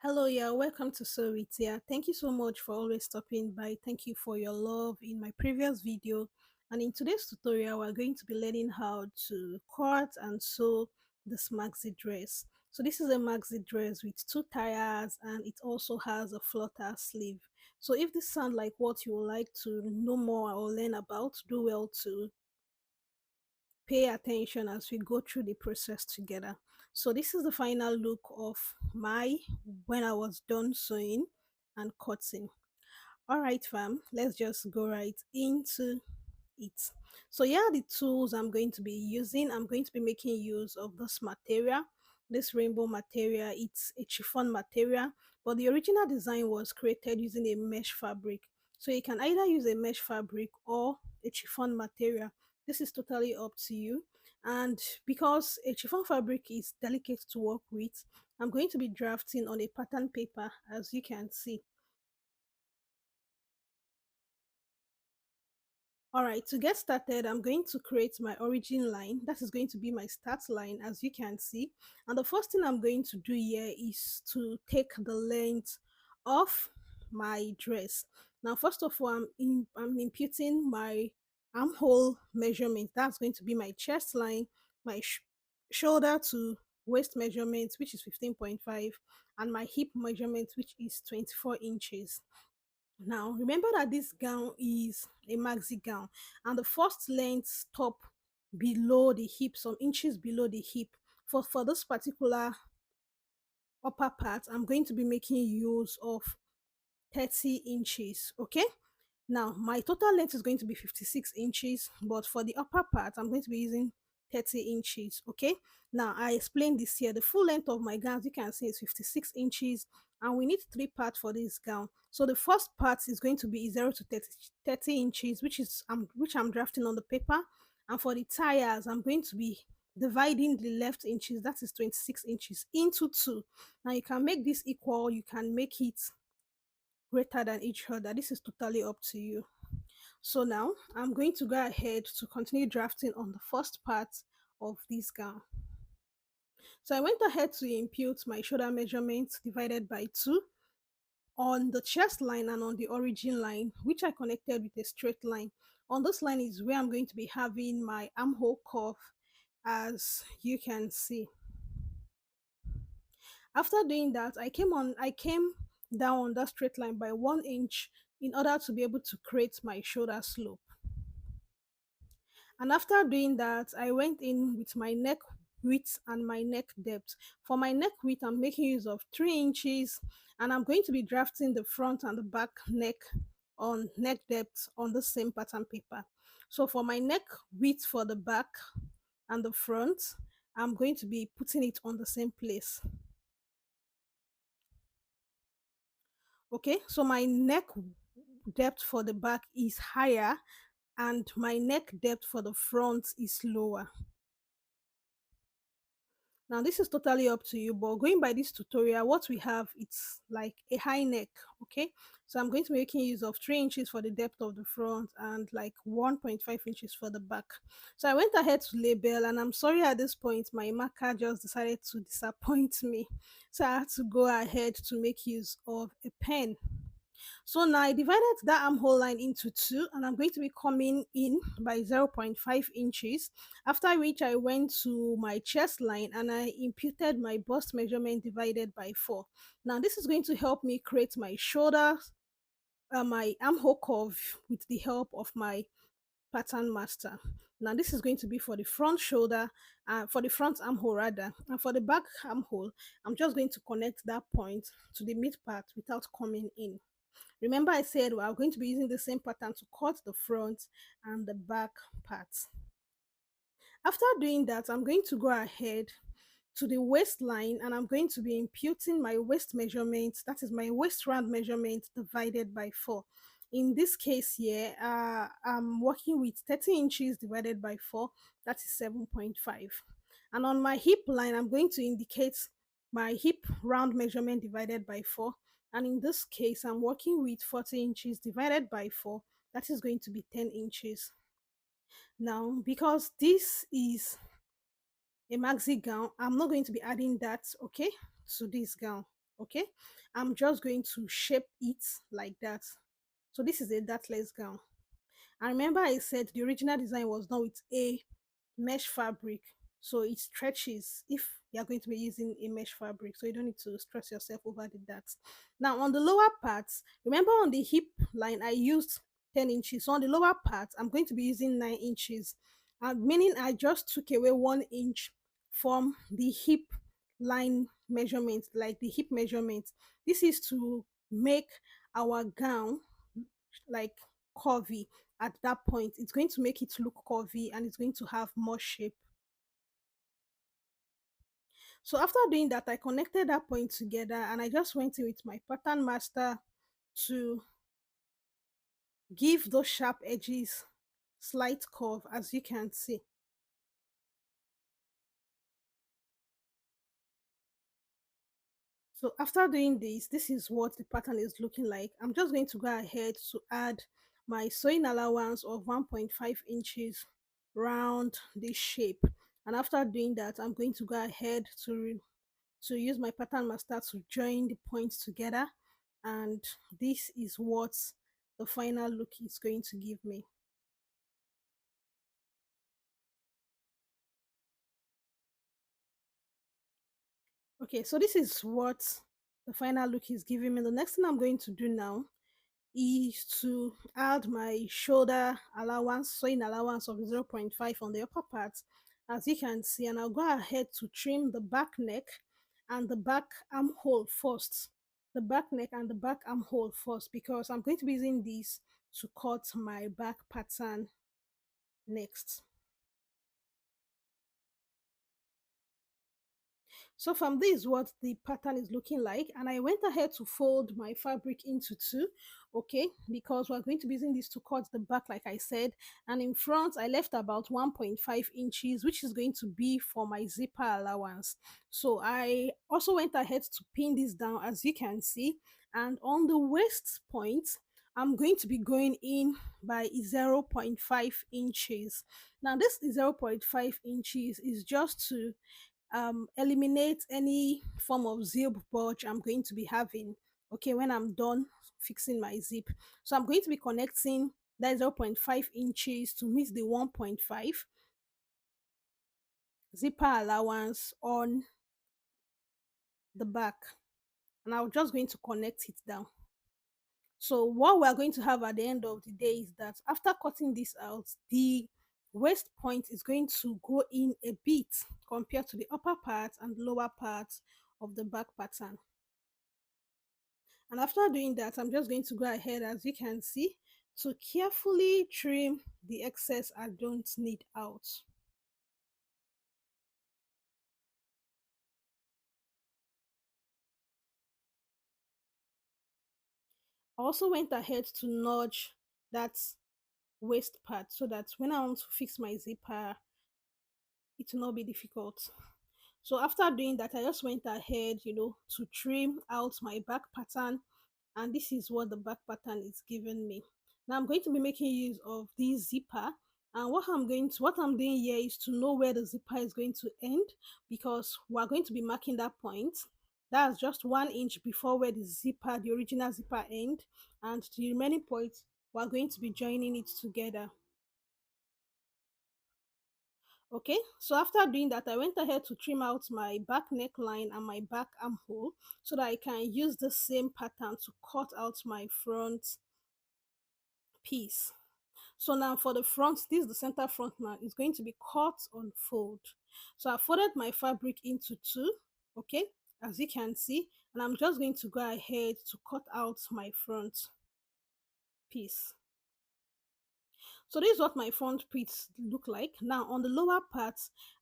Hello, yeah, welcome to Sewwithtia. Thank you so much for always stopping by. Thank you for your love in my previous video. And in today's tutorial, we're going to be learning how to cut and sew this maxi dress. So this is a maxi dress with two tires and it also has a flutter sleeve. So if this sounds like what you would like to know more or learn about, do well to pay attention as we go through the process together. So this is the final look of my when I was done sewing and cutting. All right, fam, let's just go right into it. So here are the tools I'm going to be using. I'm going to be making use of this material, this rainbow material. It's a chiffon material, but the original design was created using a mesh fabric. So you can either use a mesh fabric or a chiffon material. This is totally up to you. And because a chiffon fabric is delicate to work with, I'm going to be drafting on a pattern paper, as you can see. All right, to get started, I'm going to create my origin line. That is going to be my start line, as you can see. And the first thing I'm going to do here is to take the length of my dress. Now, first of all, I'm imputing my armhole measurement. That's going to be my chest line, my shoulder to waist measurement, which is 15.5, and my hip measurement, which is 24 inches. Now, remember that this gown is a maxi gown, and the first length stop below the hip, some inches below the hip. For this particular upper part, I'm going to be making use of 30 inches. Okay, now my total length is going to be 56 inches, but for the upper part I'm going to be using 30 inches. Okay, now I explained this here. The full length of my gown, as you can see, is 56 inches, and we need three parts for this gown. So the first part is going to be 0 to 30 inches, which I'm drafting on the paper. And for the tires, I'm going to be dividing the left inches, that is 26 inches, into two. Now you can make this equal, you can make it greater than each other. This is totally up to you. So now I'm going to go ahead to continue drafting on the first part of this gown. So I went ahead to impute my shoulder measurement divided by 2 on the chest line and on the origin line, which I connected with a straight line. On this line is where I'm going to be having my armhole curve, as you can see. After doing that, I came down on that straight line by 1 inch in order to be able to create my shoulder slope. And after doing that, I went in with my neck width and my neck depth. For my neck width, I'm making use of 3 inches, and I'm going to be drafting the front and the back neck on neck depth on the same pattern paper. So for my neck width for the back and the front, I'm going to be putting it on the same place. Okay, so my neck depth for the back is higher and my neck depth for the front is lower. Now this is totally up to you, but going by this tutorial, what we have, it's like a high neck. Okay, so I'm going to be making use of 3 inches for the depth of the front and like 1.5 inches for the back. So I went ahead to label, and I'm sorry, at this point my marker just decided to disappoint me, so I had to go ahead to make use of a pen. So now I divided that armhole line into two, and I'm going to be coming in by 0.5 inches, after which I went to my chest line and I imputed my bust measurement divided by 4. Now this is going to help me create my shoulder, my armhole curve with the help of my pattern master. Now this is going to be for the front shoulder, for the front armhole rather, and for the back armhole, I'm just going to connect that point to the mid part without coming in. Remember I said we are going to be using the same pattern to cut the front and the back parts. After doing that, I'm going to go ahead to the waistline and I'm going to be imputing my waist measurement, that is my waist round measurement divided by 4. In this case here, I'm working with 30 inches divided by 4, that is 7.5. And on my hip line, I'm going to indicate my hip round measurement divided by 4. And in this case, I'm working with 40 inches divided by 4, that is going to be 10 inches. Now, because this is a maxi gown, I'm not going to be adding that, okay, to this gown. Okay, I'm just going to shape it like that. So this is a dartless gown. And remember I said the original design was done with a mesh fabric, so it stretches if you're going to be using a mesh fabric, so you don't need to stress yourself over the darts. Now on the lower parts, remember on the hip line I used 10 inches, so on the lower part I'm going to be using 9 inches, meaning I just took away 1 inch from the hip line measurement, like the hip measurement. This is to make our gown like curvy. At that point it's going to make it look curvy and it's going to have more shape. So after doing that, I connected that point together and I just went in with my pattern master to give those sharp edges slight curve, as you can see. So after doing this is what the pattern is looking like. I'm just going to go ahead to add my sewing allowance of 1.5 inches round this shape. And after doing that, I'm going to go ahead to use my pattern master to join the points together, and this is what the final look is going to give me. Okay, so this is what the final look is giving me. The next thing I'm going to do now is to add my shoulder allowance, sewing allowance of 0.5 on the upper part, as you can see, and I'll go ahead to trim the back neck and the back armhole first. The back neck and the back armhole first, because I'm going to be using this to cut my back pattern next. So from this what the pattern is looking like, and I went ahead to fold my fabric into two, okay, because we're going to be using this to cut the back like I said, and in front I left about 1.5 inches, which is going to be for my zipper allowance. So I also went ahead to pin this down, as you can see, and on the waist point I'm going to be going in by 0.5 inches. Now this 0.5 inches is just to eliminate any form of zip bulge I'm going to be having, okay, when I'm done fixing my zip. So I'm going to be connecting that 0.5 inches to meet the 1.5 zipper allowance on the back, and I'm just going to connect it down. So what we're going to have at the end of the day is that after cutting this out, the waist point is going to go in a bit compared to the upper part and lower part of the back pattern. And after doing that, I'm just going to go ahead, as you can see, to carefully trim the excess I don't need out. I also went ahead to nudge that waist part so that when I want to fix my zipper, it will not be difficult. So after doing that, I just went ahead, to trim out my back pattern, and this is what the back pattern is giving me. Now I'm going to be making use of this zipper, and what I'm doing here is to know where the zipper is going to end, because we're going to be marking that point. That's just 1 inch before where the original zipper end, and the remaining points we're going to be joining it together. Okay, so after doing that, I went ahead to trim out my back neckline and my back armhole so that I can use the same pattern to cut out my front piece. So now for the front, this is the center front now, it's going to be cut on fold. So I folded my fabric into two, okay, as you can see, and I'm just going to go ahead to cut out my front piece. So this is what my front pleats look like. Now on the lower part,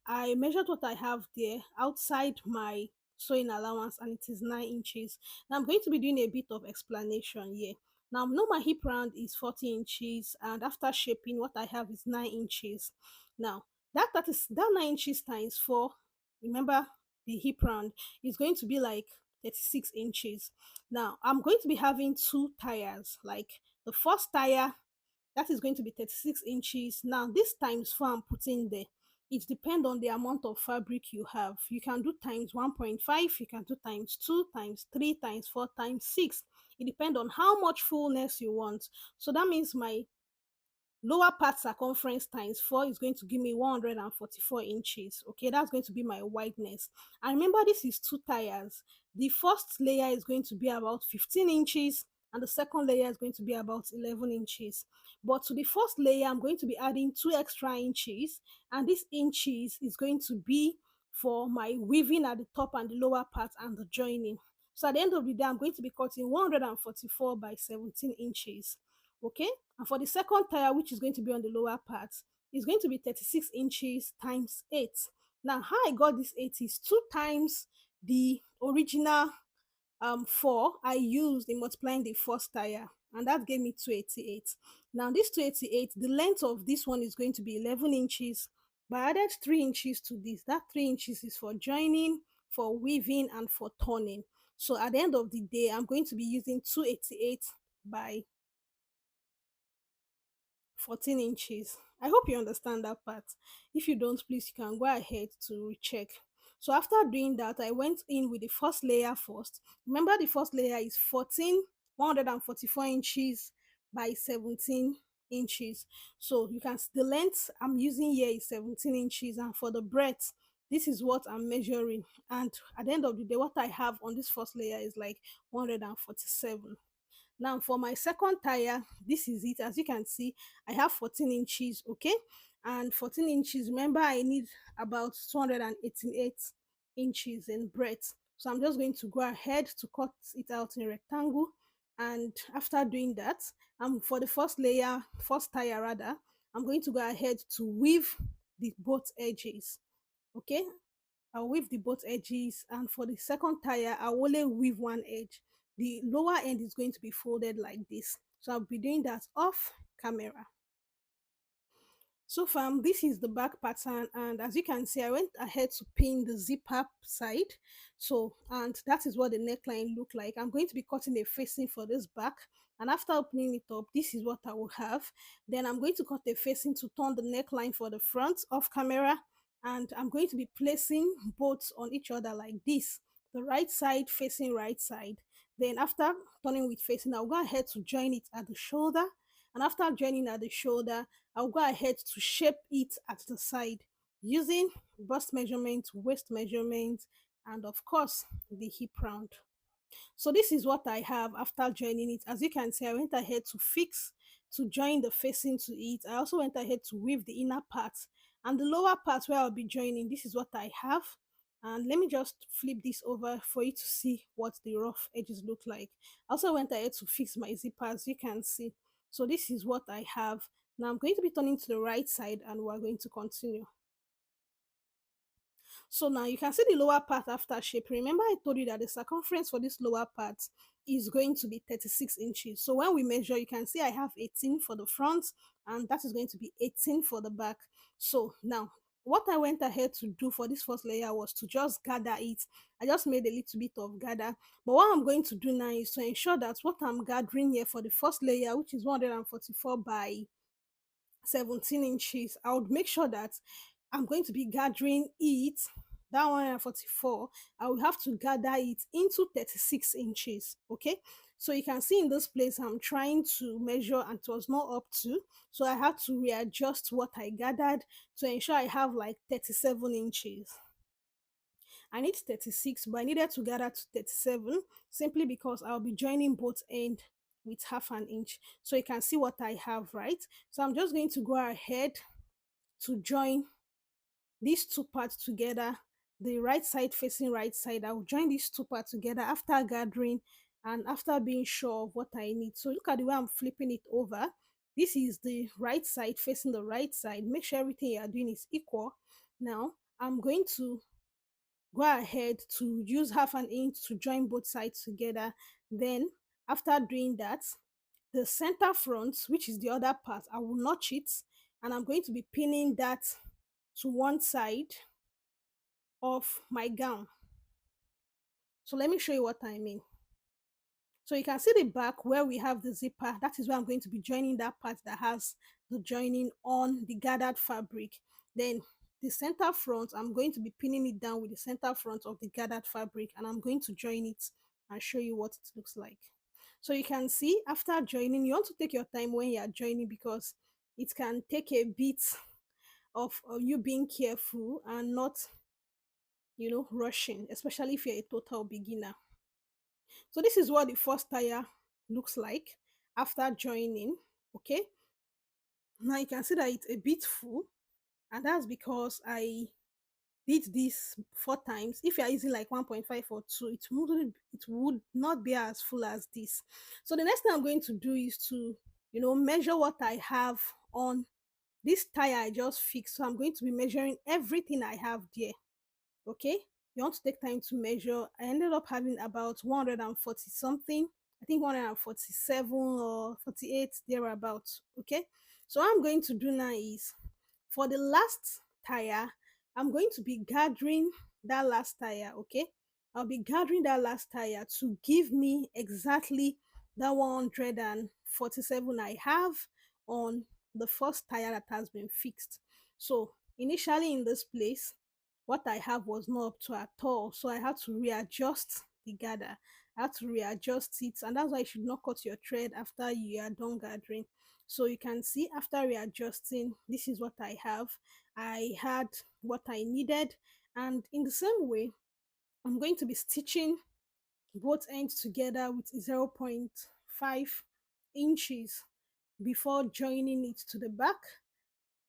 I measured what I have there outside my sewing allowance, and it is 9 inches. Now I'm going to be doing a bit of explanation here. Now I know my hip round is 40 inches, and after shaping what I have is 9 inches. Now that 9 inches times 4, remember the hip round is going to be like 36 inches. Now I'm going to be having two tires, like the first tire that is going to be 36 inches. Now this times 4 I'm putting there, it depends on the amount of fabric you have. You can do times 1.5, you can do times 2, times 3, times 4, times 6. It depends on how much fullness you want. So that means my lower part circumference times 4 is going to give me 144 inches. Okay, that's going to be my wideness. And remember, this is two tires. The first layer is going to be about 15 inches and the second layer is going to be about 11 inches. But to the first layer, I'm going to be adding 2 extra inches, and this inches is going to be for my weaving at the top and the lower part and the joining. So at the end of the day, I'm going to be cutting 144 by 17 inches. Okay, and for the second tire, which is going to be on the lower part, is going to be 36 inches times 8. Now, how I got this 8 is 2 times the original 4 I used in multiplying the first tire, and that gave me 288. Now, this 288, the length of this one is going to be 11 inches, but I added 3 inches to this. That 3 inches is for joining, for weaving, and for turning. So at the end of the day, I'm going to be using 288 by 14 inches. I hope you understand that part. If you don't, please, you can go ahead to recheck. So after doing that, I went in with the first layer first. Remember, the first layer is 144 inches by 17 inches. So you can the length I'm using here is 17 inches, and for the breadth, this is what I'm measuring. And at the end of the day, what I have on this first layer is like 147. Now for my second tire, this is it. As you can see, I have 14 inches, okay? And 14 inches, remember I need about 288 inches in breadth. So I'm just going to go ahead to cut it out in rectangle. And after doing that, for the first layer, first tire rather, I'm going to go ahead to weave the both edges, okay? I'll weave the both edges, and for the second tire I'll only weave one edge. The lower end is going to be folded like this, so I'll be doing that off camera. So fam, this is the back pattern, and as you can see, I went ahead to pin the zip up side. So, and that is what the neckline look like. I'm going to be cutting a facing for this back, and after opening it up, this is what I will have. Then I'm going to cut a facing to turn the neckline for the front off camera, and I'm going to be placing both on each other like this, the right side facing right side. Then after turning with facing, I'll go ahead to join it at the shoulder, and after joining at the shoulder, I'll go ahead to shape it at the side using bust measurement, waist measurement, and of course the hip round. So this is what I have after joining it. As you can see, I went ahead to fix, to join the facing to it. I also went ahead to weave the inner part, and the lower part where I'll be joining, this is what I have. And let me just flip this over for you to see what the rough edges look like. I also went ahead to fix my zipper, as you can see. So this is what I have. Now I'm going to be turning to the right side and we're going to continue. So now you can see the lower part after shape. Remember I told you that the circumference for this lower part is going to be 36 inches. So when we measure, you can see I have 18 for the front, and that is going to be 18 for the back. So now what I went ahead to do for this first layer was to just gather it. I just made a little bit of gather. But what I'm going to do now is to ensure that what I'm gathering here for the first layer, which is 144 by 17 inches, I would make sure that I'm going to be gathering it, that 144, I will have to gather it into 36 inches, okay? So you can see in this place, I'm trying to measure and it was not up to, so I had to readjust what I gathered to ensure I have like 37 inches. I need 36, but I needed to gather to 37 simply because I'll be joining both end with half an inch. So you can see what I have, right? So I'm just going to go ahead to join these two parts together, the right side facing right side. I'll join these two parts together after gathering and after being sure of what I need. So look at the way I'm flipping it over. This is the right side facing the right side. Make sure everything you are doing is equal. Now I'm going to go ahead to use half an inch to join both sides together. Then after doing that, the center front, which is the other part, I will notch it, and I'm going to be pinning that to one side of my gown. So let me show you what I mean. So you can see the back where we have the zipper. That is where I'm going to be joining that part that has the joining on the gathered fabric. Then the center front, I'm going to be pinning it down with the center front of the gathered fabric, and I'm going to join it and show you what it looks like. So you can see after joining, you want to take your time when you are joining because it can take a bit of you being careful and not, rushing, especially if you're a total beginner. So this is what the first tire looks like after joining. Okay, now you can see that it's a bit full, and that's because I did this 4 times. If you're using like 1.5 or 2, it would not be as full as this. So the next thing I'm going to do is to, measure what I have on this tire I just fixed. So I'm going to be measuring everything I have there. Okay, you want to take time to measure. I ended up having about 140 something, I think 147 or 48 thereabouts. Okay, so what I'm going to do now is, for the last tire, I'm going to be gathering that last tire. Okay, I'll be gathering that last tire to give me exactly that 147 I have on the first tire that has been fixed. So initially in this place, what I have was not up to at all. So I had to readjust the gather. I had to readjust it, and that's why you should not cut your thread after you are done gathering. So you can see after readjusting, this is what I have. I had what I needed, and in the same way, I'm going to be stitching both ends together with 0.5 inches before joining it to the back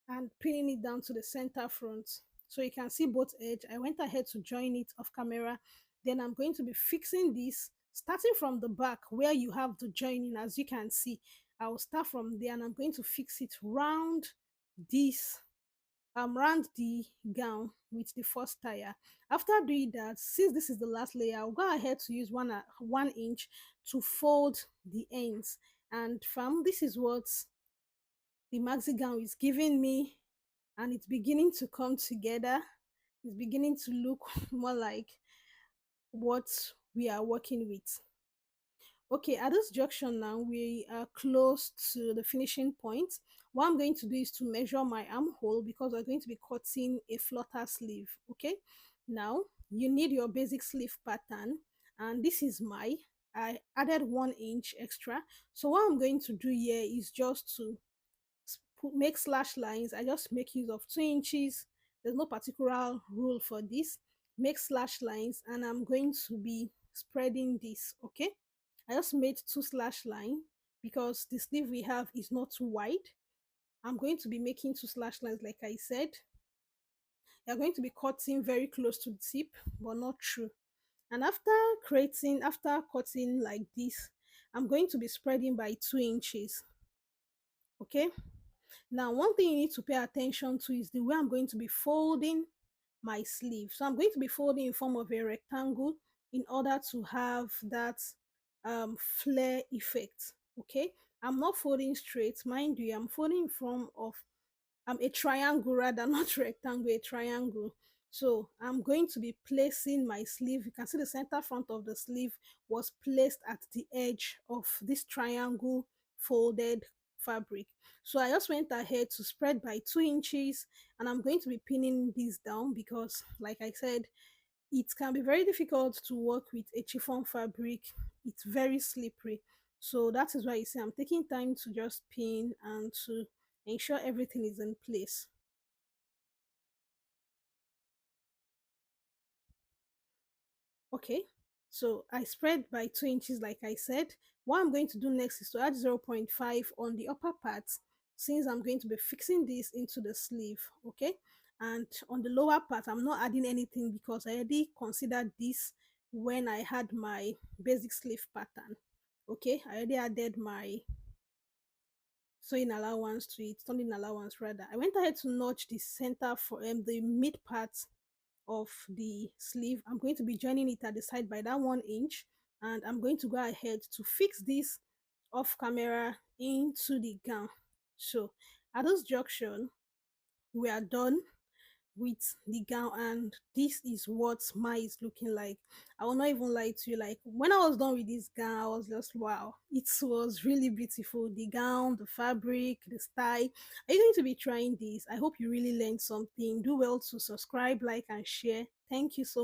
and pinning it down to the center front. So you can see both edge. I went ahead to join it off camera. Then I'm going to be fixing this starting from the back where you have the joining. As you can see, I will start from there and I'm going to fix it round this round the gown with the first tire. After doing that, since this is the last layer, I'll go ahead to use 1 inch to fold the ends. And from this is what the maxi gown is giving me, and it's beginning to come together. It's beginning to look more like what we are working with. Okay, at this junction now, we are close to the finishing point. What I'm going to do is to measure my armhole because we're going to be cutting a flutter sleeve. Okay, now you need your basic sleeve pattern, and this is I added 1 inch extra. So what I'm going to do here is just to make slash lines. I just make use of 2 inches. There's no particular rule for this. Make slash lines, and I'm going to be spreading this. Okay, I just made 2 slash line because the sleeve we have is not too wide. I'm going to be making 2 slash lines like I said. You're going to be cutting very close to the tip, but not true. And after cutting like this, I'm going to be spreading by 2 inches. Okay, now one thing you need to pay attention to is the way I'm going to be folding my sleeve. So I'm going to be folding in form of a rectangle in order to have that flare effect. Okay, I'm not folding straight, mind you, I'm folding in form of a triangle, rather not rectangle, a triangle. So I'm going to be placing my sleeve. You can see the center front of the sleeve was placed at the edge of this triangle folded fabric. So I just went ahead to spread by 2 inches, and I'm going to be pinning this down because, like I said, it can be very difficult to work with a chiffon fabric. It's very slippery. So that is why you see I'm taking time to just pin and to ensure everything is in place. Okay, so I spread by 2 inches like I said. What I'm going to do next is to add 0.5 on the upper part, since I'm going to be fixing this into the sleeve. Okay, and on the lower part I'm not adding anything because I already considered this when I had my basic sleeve pattern. Okay, I already added my sewing allowance to it, turning allowance rather. I went ahead to notch the center for the mid part of the sleeve. I'm going to be joining it at the side by that 1 inch, and I'm going to go ahead to fix this off camera into the gown. So at this junction, we are done. with the gown, and this is what my is looking like. I will not even lie to you, like when I was done with this gown, I was just wow, it was really beautiful. The gown, the fabric, the style. Are you going to be trying this? I hope you really learned something. Do well to subscribe, like, and share. Thank you so